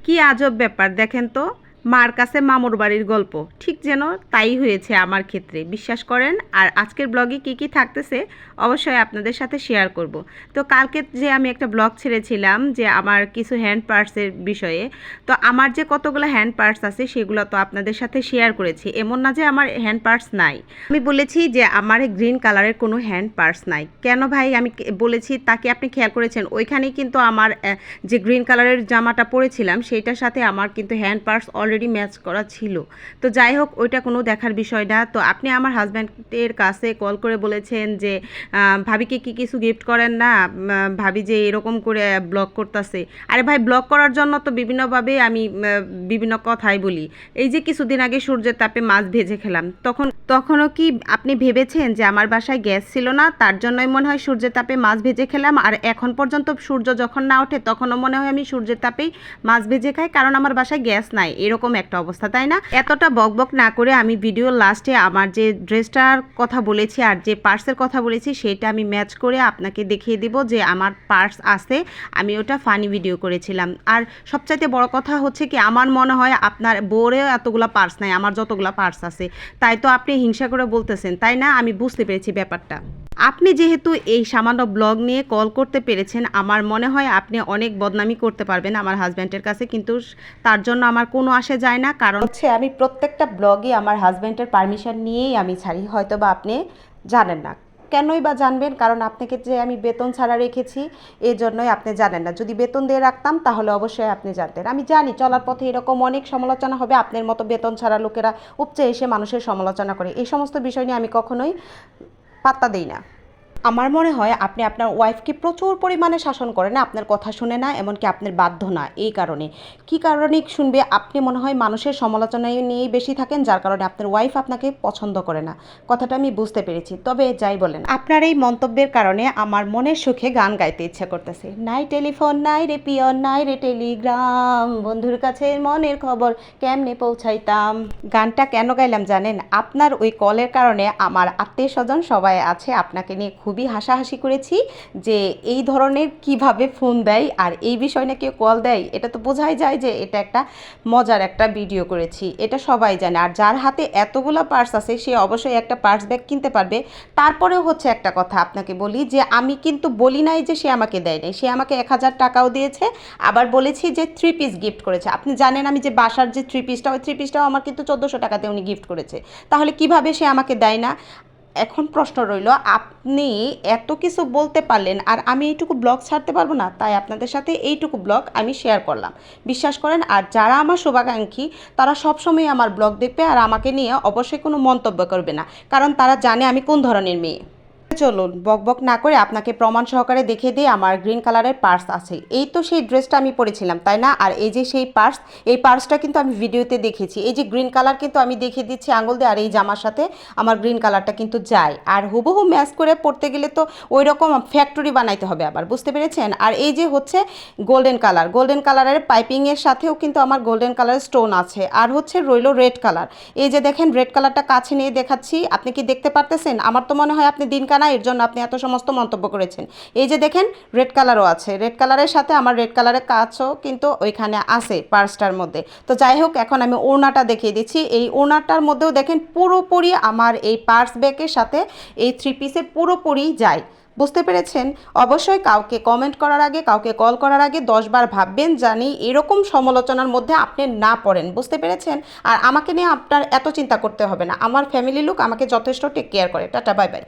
কি আজব ব্যাপার দেখেন তো। মার কাছে মামুর বাড়ির গল্প ঠিক যেন তাই হয়েছে আমার ক্ষেত্রে, বিশ্বাস করেন। আর আজকের ব্লগে কি কি থাকতেছে অবশ্যই আপনাদের সাথে শেয়ার করব। তো কালকে যে আমি একটা ব্লগ ছেড়েছিলাম যে আমার কিছু হ্যান্ড পার্টসের বিষয়ে, তো আমার যে কতগুলো হ্যান্ড পার্টস আছে সেগুলো তো আপনাদের সাথে শেয়ার করেছি। এমন না যে আমার হ্যান্ড পার্টস নাই। আমি বলেছি যে আমার গ্রিন কালারের কোনো হ্যান্ড পার্টস নাই। কেন ভাই আমি বলেছি তাকে আপনি খেয়াল করেছেন? ওইখানেই কিন্তু আমার যে গ্রিন কালারের জামাটা পরেছিলাম সেইটার সাথে আমার কিন্তু হ্যান্ড পার্স অলরেডি ম্যাচ করা ছিল। তো যাই হোক, ওইটা কোনো দেখার বিষয় না। তো আপনি আমার হাজব্যান্ডের কাছে কল করে বলেছেন যে ভাবিকে কি কিছু গিফট করেন না, ভাবি যে এরকম করে ব্লগ করতেছে। আরে ভাই, ব্লগ করার জন্য তো বিভিন্নভাবে আমি বিভিন্ন কথাই বলি। এই যে কিছুদিন আগে সূর্যের তাপে মাছ ভেজে খেলাম, তখনও কি আপনি ভেবেছেন যে আমার বাসায় গ্যাস ছিল না, তার জন্যই মনে হয় সূর্যের তাপে মাছ ভেজে খেলাম? আর এখন পর্যন্ত সূর্য যখন না ওঠে তখনও মনে হয় আমি সূর্যের তাপেই মাছ ভেজে খাই, কারণ আমার বাসায় গ্যাস নাই। এরকম একটা অবস্থা, তাই না? এতটা বকবক না করে আমি ভিডিওর লাস্টে আমার যে ড্রেসটার কথা বলেছি আর যে পার্সের কথা বলেছি সেটা আমি ম্যাচ করে আপনাকে দেখিয়ে দিব যে আমার পার্স আছে। আমি ওটা ফানি ভিডিও করেছিলাম। আর সবচাইতে বড় কথা হচ্ছে কি, আমার মনে হয় আপনার বউরেও এতগুলো পার্স নাই আমার যতগুলো পার্স আছে। তাই তো আপনি হিংসা করে বলতেছেন, তাই না? আমি বুঝতে পেরেছি ব্যাপারটা। আপনি যেহেতু এই সামান্য ব্লগ নিয়ে কল করতে পেরেছেন, আমার মনে হয় আপনি অনেক বদনামি করতে পারবেন আমার হাজব্যান্ডের কাছে, কিন্তু তার জন্য আমার কোনো আসে যায় না। কারণ হচ্ছে আমি প্রত্যেকটা ব্লগে আমার হাজব্যান্ডের পারমিশন নিয়েই আমি ছাড়ি। হয়তো বা আপনি জানেন না, কেনই বা জানবেন? কারণ আপনাকে যে আমি বেতন ছাড়া রেখেছি এই জন্যই আপনি জানেন না। যদি বেতন দিয়ে রাখতাম তাহলে অবশ্যই আপনি জানতেন। আমি জানি চলার পথে এরকম অনেক সমালোচনা হবে, আপনার মতো বেতন ছাড়া লোকেরা উপচে এসে মানুষের সমালোচনা করে। এই সমস্ত বিষয় নিয়ে আমি কখনোই পাত্তা দিই না। আমার মনে হয় আপনি আপনার ওয়াইফকে প্রচুর পরিমাণে শাসন করেন, আপনার কথা শুনে না, এমনকি আপনার বাধ্য না। এই কারণে কী কারণে শুনবে? আপনি মনে হয় মানুষের সমালোচনা নিয়েই বেশি থাকেন, যার কারণে আপনার ওয়াইফ আপনাকে পছন্দ করে না। কথাটা আমি বুঝতে পেরেছি। তবে যাই বলেন, আপনার এই মন্তব্যের কারণে আমার মনের সুখে গান গাইতে ইচ্ছা করতেছে। নাই টেলিফোন, নাই রে পিয়ন, নাই রে টেলিগ্রাম, বন্ধুর কাছে মনের খবর কেমনে পৌঁছাইতাম। গানটা কেন গাইলাম জানেন? আপনার ওই কলের কারণে আমার আত্মীয় স্বজন সবাই আছে, আপনাকে নিয়ে খুবই হাসাহাসি করেছি যে এই ধরনের কিভাবে ফোন দেয় আর এই বিষয় না কেউ কল দেয়। এটা তো বোঝাই যায় যে এটা একটা মজার একটা ভিডিও করেছি, এটা সবাই জানে। আর যার হাতে এতগুলো পার্স আছে সে অবশ্যই একটা পার্স ব্যাগ কিনতে পারবে। তারপরেও হচ্ছে একটা কথা আপনাকে বলি, যে আমি কিন্তু বলি নাই যে সে আমাকে দেয় নাই, সে আমাকে 1000 টাকাও দিয়েছে। আবার বলেছি যে 3 পিস গিফট করেছে। আপনি জানেন আমি যে বাসার যে 3 পিসটা, ওই 3 পিসটাও আমার কিন্তু 1400 টাকাতে উনি গিফট করেছে। তাহলে কিভাবে সে আমাকে দেয় না? এখন প্রশ্ন রইল, আপনি এত কিছু বলতে পারলেন আর আমি এইটুকু ব্লগ ছাড়তে পারবো না? তাই আপনাদের সাথে এইটুকু ব্লগ আমি শেয়ার করলাম, বিশ্বাস করেন। আর যারা আমার শুভাকাঙ্ক্ষী তারা সবসময় আমার ব্লগ দেখবে আর আমাকে নিয়ে অবশ্যই কোনো মন্তব্য করবে না, কারণ তারা জানে আমি কোন ধরনের মেয়ে। চলুন বকবক না করে আপনাকে প্রমাণ সহকারে দেখিয়ে দিই আমার গ্রিন কালারের পার্স আছে। এই তো সেই ড্রেসটা আমি পরেছিলাম, তাই না? আর এই যে সেই পার্স, এই পার্সটা কিন্তু আমি ভিডিওতে দেখেছি। এই যে গ্রিন কালার কিন্তু আমি দেখিয়ে দিচ্ছি আঙুল দিয়ে, আর এই জামার সাথে আমার গ্রিন কালারটা কিন্তু যায়। আর হুবহু ম্যাচ করে পরতে গেলে তো ওই রকম ফ্যাক্টরি বানাইতে হবে আবার, বুঝতে পেরেছেন? আর এই যে হচ্ছে গোল্ডেন কালার, গোল্ডেন কালারের পাইপিংয়ের সাথেও কিন্তু আমার গোল্ডেন কালারের স্টোন আছে। আর হচ্ছে রইল রেড কালার। এই যে দেখেন রেড কালারটা কাছে নিয়ে দেখাচ্ছি, আপনি কি দেখতে পারতেছেন? আমার তো মনে হয় আপনি দিনকানা এর জন্য আপনি এত সমস্ত মন্তব্য করেছেন। এই যে দেখেন রেড কালারও আছে, রেড কালারের সাথে আমার রেড কালারের কাজও কিন্তু ওইখানে আছে পার্সটার মধ্যে। তো যাই হোক, এখন আমি ওড়নাটা দেখিয়ে দিচ্ছি। এই ওড়নাটার মধ্যেও দেখেন পুরোপুরি আমার এই পার্স ব্যাগের সাথে এই 3 পিসের পুরোপুরি যায়, বুঝতে পেরেছেন? অবশ্যই কাউকে কমেন্ট করার আগে, কাউকে কল করার আগে 10 বার ভাববেন, জানি এরকম সমালোচনার মধ্যে আপনি না পড়েন, বুঝতে পেরেছেন? আর আমাকে নিয়ে আপনার এত চিন্তা করতে হবে না, আমার ফ্যামিলি লোক আমাকে যথেষ্ট টেক কেয়ার করে। Tata, bye bye.